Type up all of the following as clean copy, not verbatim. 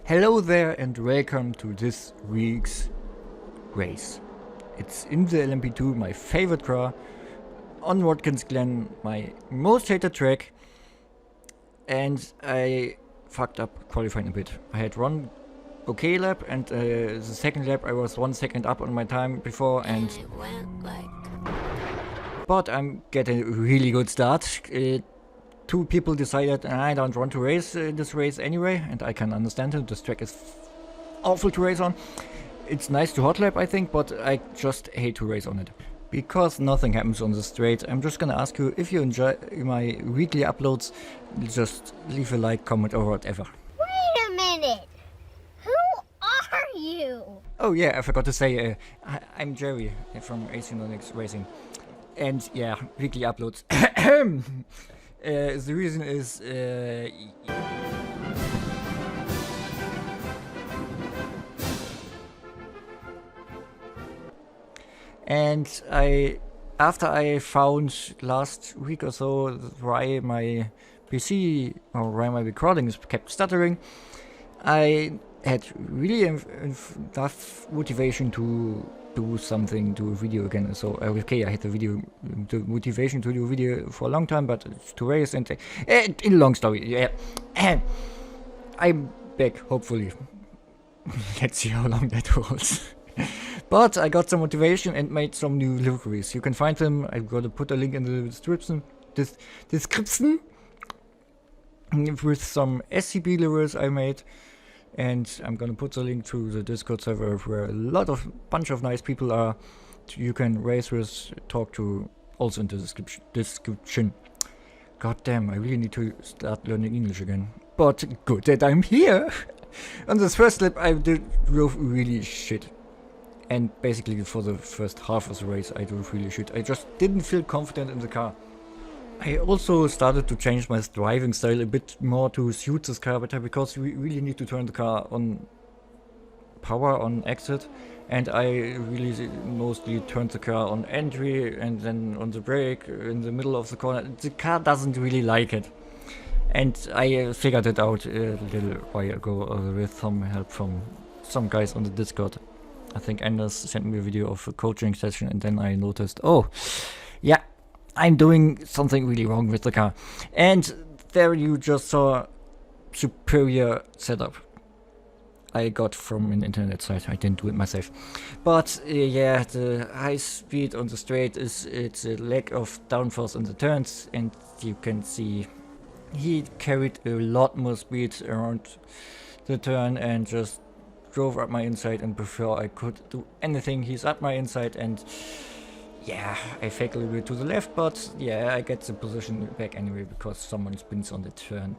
Hello there and welcome to this week's race. It's IMSA LMP2, my favorite car, on Watkins Glen, my most hated track, and I fucked up qualifying a bit. I had one okay lap, and the second lap I was 1 second up on my time before, and but I'm getting a really good start. Two people decided I don't want to race this race anyway, and I can understand it. This track is awful to race on. It's nice to hot lap, I think, but I just hate to race on it. Because nothing happens on the straight, I'm just gonna ask you, if you enjoy my weekly uploads, just leave a like, comment or whatever. Wait a minute! Who are you? Oh yeah, I forgot to say, I'm Jerry from Asinonix Racing. And yeah, weekly uploads. The reason is and after I found last week or so why my PC or why my recordings kept stuttering, I had really enough motivation to do something, do a video again. So okay, I had the motivation to do a video for a long time, but to race and in a long story, yeah. I'm back, hopefully. Let's see how long that holds. But I got some motivation and made some new liveries. You can find them. I'm gonna put a link in the description. Description with some SCP liveries I made. And I'm gonna put the link to the Discord server where a bunch of nice people are. You can race with, talk to, also in the description. God damn, I really need to start learning English again. But good that I'm here. On this first lap I drove really shit. And basically for the first half of the race I drove really shit. I just didn't feel confident in the car. I also started to change my driving style a bit more to suit this car better, because we really need to turn the car on power on exit, and I really mostly turned the car on entry and then on the brake in the middle of the corner. The car doesn't really like it, and I figured it out a little while ago with some help from some guys on the Discord. I think Anders sent me a video of a coaching session, and then I noticed, oh yeah, I'm doing something really wrong with the car. And there you just saw superior setup I got from an internet site. I didn't do it myself. But yeah, the high speed on the straight it's a lack of downforce on the turns, and you can see he carried a lot more speed around the turn and just drove up my inside, and before I could do anything he's up my inside, and yeah, I fake a little bit to the left, but yeah, I get the position back anyway because someone spins on the turn.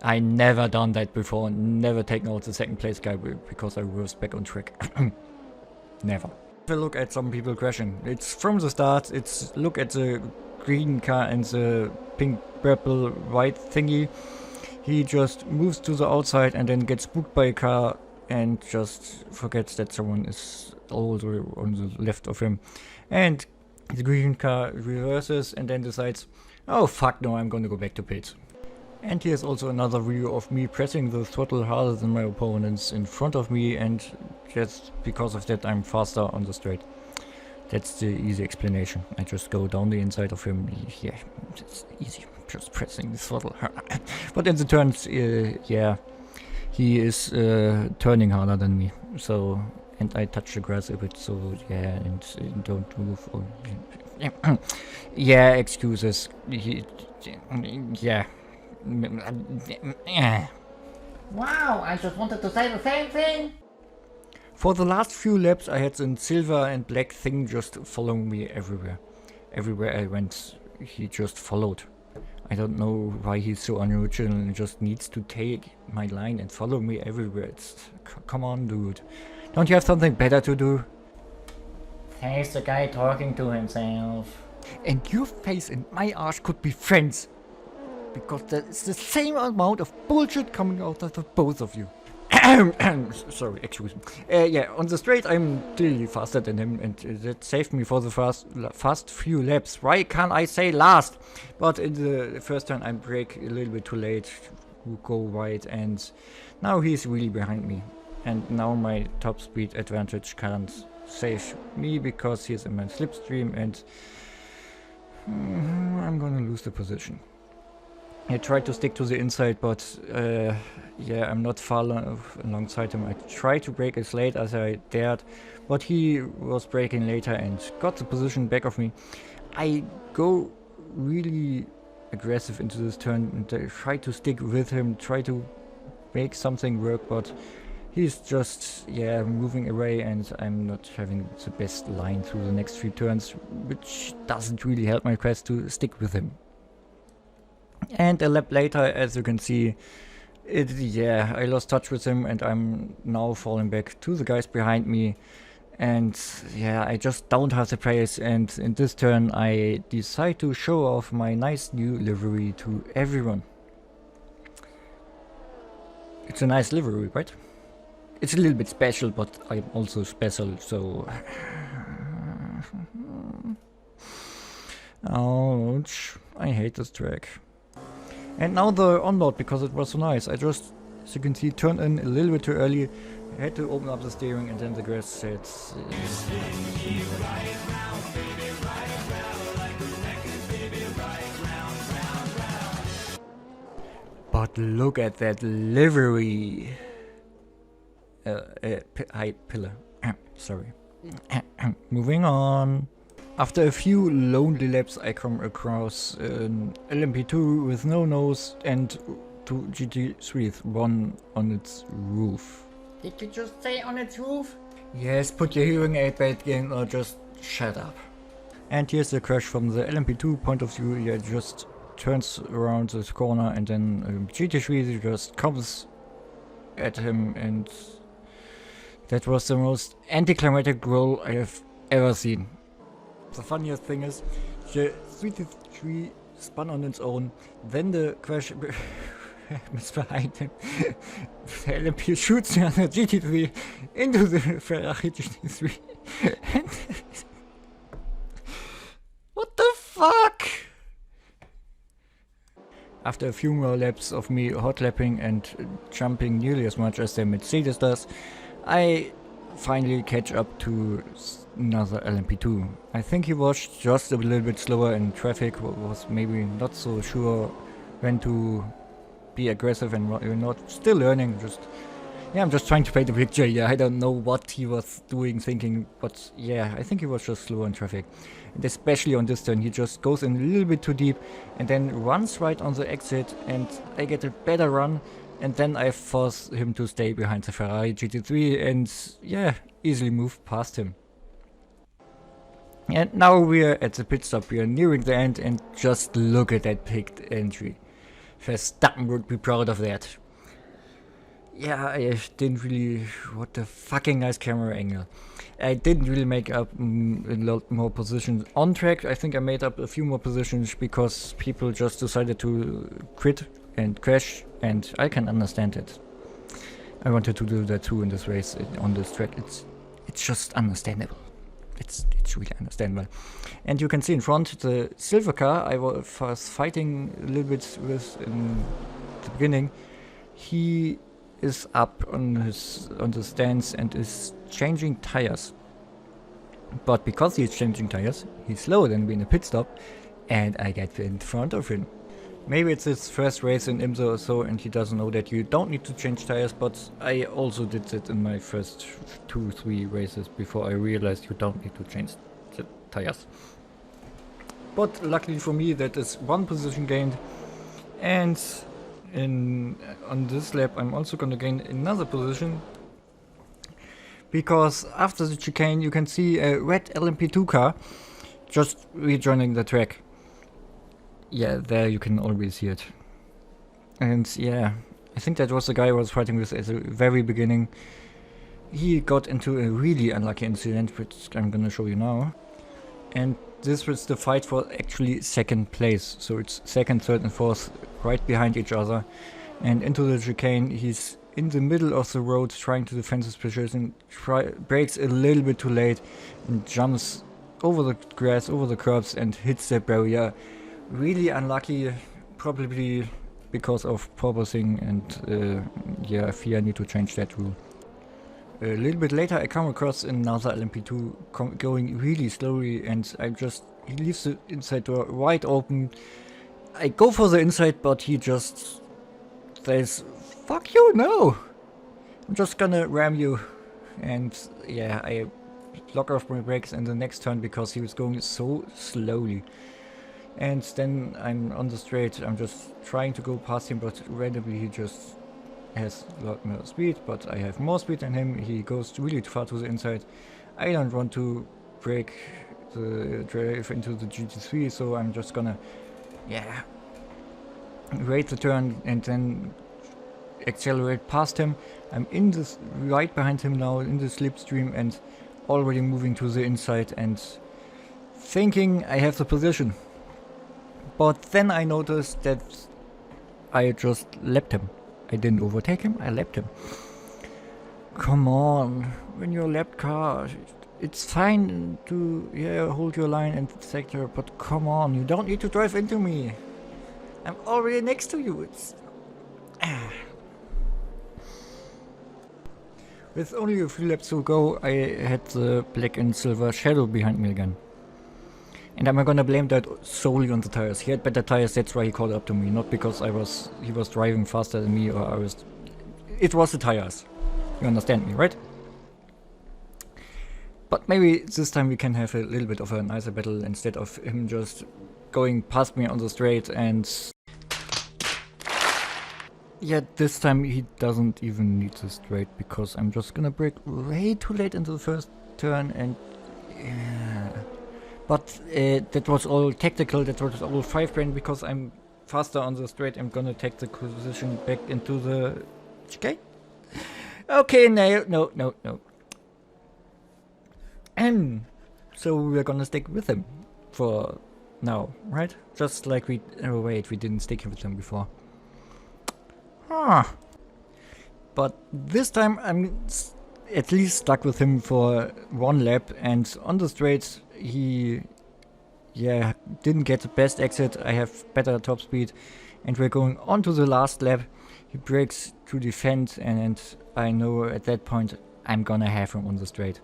I never done that before, never taken out the second place guy because I was back on track. Never. If I look at some people crashing, it's from the start, it's look at the green car and the pink purple white thingy. He just moves to the outside and then gets spooked by a car and just forgets that someone is all the way on the left of him. And the green car reverses and then decides, oh fuck no, I'm gonna go back to pits. And here's also another video of me pressing the throttle harder than my opponents in front of me, and just because of that I'm faster on the straight. That's the easy explanation. I just go down the inside of him. Yeah, it's easy, just pressing the throttle. But in the turns, yeah, he is turning harder than me. So, and I touch the grass a bit, so yeah, and don't move. Or, yeah, excuses. Yeah. Wow, I just wanted to say the same thing. For the last few laps I had the silver and black thing just following me everywhere. Everywhere I went, he just followed. I don't know why he's so unoriginal and just needs to take my line and follow me everywhere. It's, come on, dude. Don't you have something better to do? He's the guy talking to himself. And your face and my arse could be friends. Because there's the same amount of bullshit coming out of the both of you. Sorry, excuse me. Yeah, on the straight I'm clearly faster than him, and that saved me for the fast few laps. Why can't I say last? But in the first turn I brake a little bit too late. who go wide, and now he's really behind me. And now my top speed advantage can't save me because he's in my slipstream, and I'm gonna lose the position. I tried to stick to the inside, but yeah, I'm not far alongside him. I tried to brake as late as I dared, but he was braking later and got the position back of me. I go really aggressive into this turn and I try to stick with him, try to make something work, but he's just, yeah, moving away, and I'm not having the best line through the next 3 turns, which doesn't really help my quest to stick with him. And a lap later, as you can see, yeah, I lost touch with him, and I'm now falling back to the guys behind me. And yeah, I just don't have the pace, and in this turn I decide to show off my nice new livery to everyone. It's a nice livery, right? It's a little bit special, but I'm also special, so... Ouch, I hate this track. And now the onboard, because it was so nice. I just, as you can see, turned in a little bit too early. I had to open up the steering, and then the grass said... But look at that livery! Hi, pillar. Sorry. Moving on. After a few lonely laps, I come across an LMP2 with no nose and 2 GT3s, one on its roof. Did you just say on its roof? Yes, put your hearing aid back in or just shut up. And here's the crash from the LMP2 point of view. Yeah, it just turns around this corner, and then GT3 just comes at him, and that was the most anticlimactic roll I have ever seen. The funniest thing is, the GT3 spun on its own, then the crash happens behind him. The LMP shoots the other GT3 into the Ferrari GT3. What the fuck? After a few more laps of me hot lapping and jumping nearly as much as the Mercedes does, I finally catch up to another LMP2. I think he was just a little bit slower in traffic, was maybe not so sure when to be aggressive and what you're not. Still learning, yeah, I'm just trying to paint the picture. Yeah, I don't know what he was doing, thinking, but yeah, I think he was just slower in traffic. And especially on this turn, he just goes in a little bit too deep and then runs right on the exit, and I get a better run, and then I force him to stay behind the Ferrari GT3 and yeah, easily move past him. And now we're at the pit stop, we are nearing the end, and just look at that pit entry. Verstappen would be proud of that. Yeah, I didn't really... What a fucking nice camera angle. I didn't really make up a lot more positions on track. I think I made up a few more positions because people just decided to quit and crash, and I can understand it. I wanted to do that too in this race, on this track. It's just understandable. It's really understandable. And you can see in front the silver car I was fighting a little bit with in the beginning. He is up on the stands and is changing tires. But because he is changing tires, he's slower than me in a pit stop, and I get in front of him. Maybe it's his first race in IMSA or so, and he doesn't know that you don't need to change tires, but I also did it in my first 2-3 races before I realized you don't need to change the tires. But luckily for me, that is one position gained, and on this lap I'm also gonna gain another position, because after the chicane you can see a red LMP2 car just rejoining the track. Yeah, there you can already see it. And yeah, I think that was the guy I was fighting with at the very beginning. He got into a really unlucky incident, which I'm gonna show you now. And this was the fight for actually second place. So it's second, third and fourth right behind each other. And into the chicane, he's in the middle of the road trying to defend his position, brakes a little bit too late and jumps over the grass, over the curbs and hits that barrier. Really unlucky, probably because of purposing, and yeah, I fear I need to change that rule. A little bit later I come across another LMP2 going really slowly, and he leaves the inside door wide open. I go for the inside, but he just says, "Fuck you, no! I'm just gonna ram you." And yeah, I lock off my brakes in the next turn because he was going so slowly. And then I'm on the straight, I'm just trying to go past him, but randomly he just has a lot more speed, but I have more speed than him. He goes really far to the inside. I don't want to break the drive into the GT3, so I'm just gonna, yeah, wait the turn and then accelerate past him. I'm in this right behind him now in the slipstream and already moving to the inside and thinking I have the position. But then I noticed that I just lapped him. I didn't overtake him, I lapped him. Come on, when you're a lapped car, it's fine to hold your line in the sector, but come on, you don't need to drive into me. I'm already next to you. It's With only a few laps to go, I had the black and silver shadow behind me again. And I'm gonna blame that solely on the tires. He had better tires, that's why he caught up to me, not because he was driving faster than me, or it was the tires. You understand me, right? But maybe this time we can have a little bit of a nicer battle instead of him just going past me on the straight. And yeah, this time he doesn't even need the straight because I'm just gonna brake way too late into the first turn. And yeah. But that was all tactical, that was all 5-brain, because I'm faster on the straight. I'm gonna take the position back into the chicane. Okay, no. So we're gonna stick with him for now, right? Just like we didn't stick with him before. But this time I'm at least stuck with him for one lap, and on the straight he didn't get the best exit. I have better top speed, and we're going on to the last lap. He brakes to defend, and I know at that point I'm gonna have him on the straight.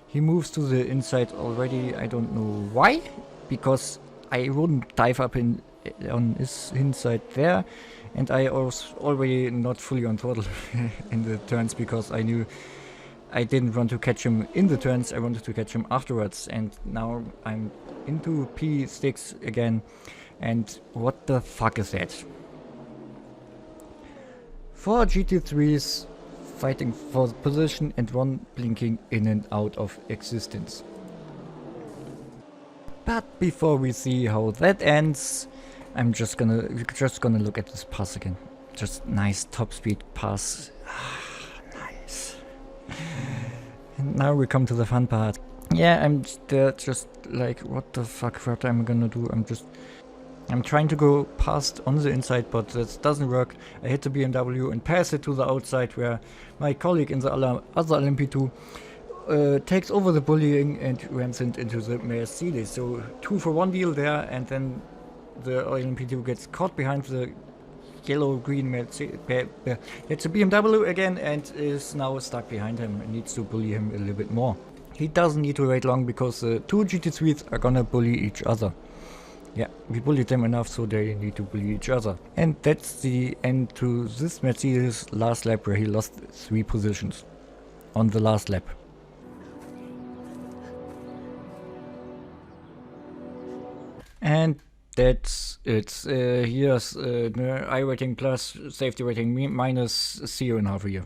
He moves to the inside already. I don't know why, because I wouldn't dive up on his inside there, and I was already not fully on throttle in the turns because I knew I didn't want to catch him in the turns. I wanted to catch him afterwards, and now I'm into P6 again. And what the fuck is that? 4 GT3s fighting for the position and one blinking in and out of existence. But before we see how that ends, we're just gonna look at this pass again. Just nice top speed pass. Nice. And now we come to the fun part. Yeah, I'm there just like, what the fuck, what am I gonna do? I'm trying to go past on the inside, but that doesn't work. I hit the BMW and pass it to the outside, where my colleague in the other LMP2 takes over the bullying and rams it into the Mercedes. So 2 for 1 deal there, and then the LMP2 gets caught behind the yellow-green Mercedes. It's a BMW again and is now stuck behind him and needs to bully him a little bit more. He doesn't need to wait long because the 2 GT3s are gonna bully each other. Yeah, we bullied them enough, so they need to bully each other. And that's the end to this Mercedes last lap, where he lost 3 positions on the last lap. And that's it. Here's iRating plus, safety rating minus 0.5 here.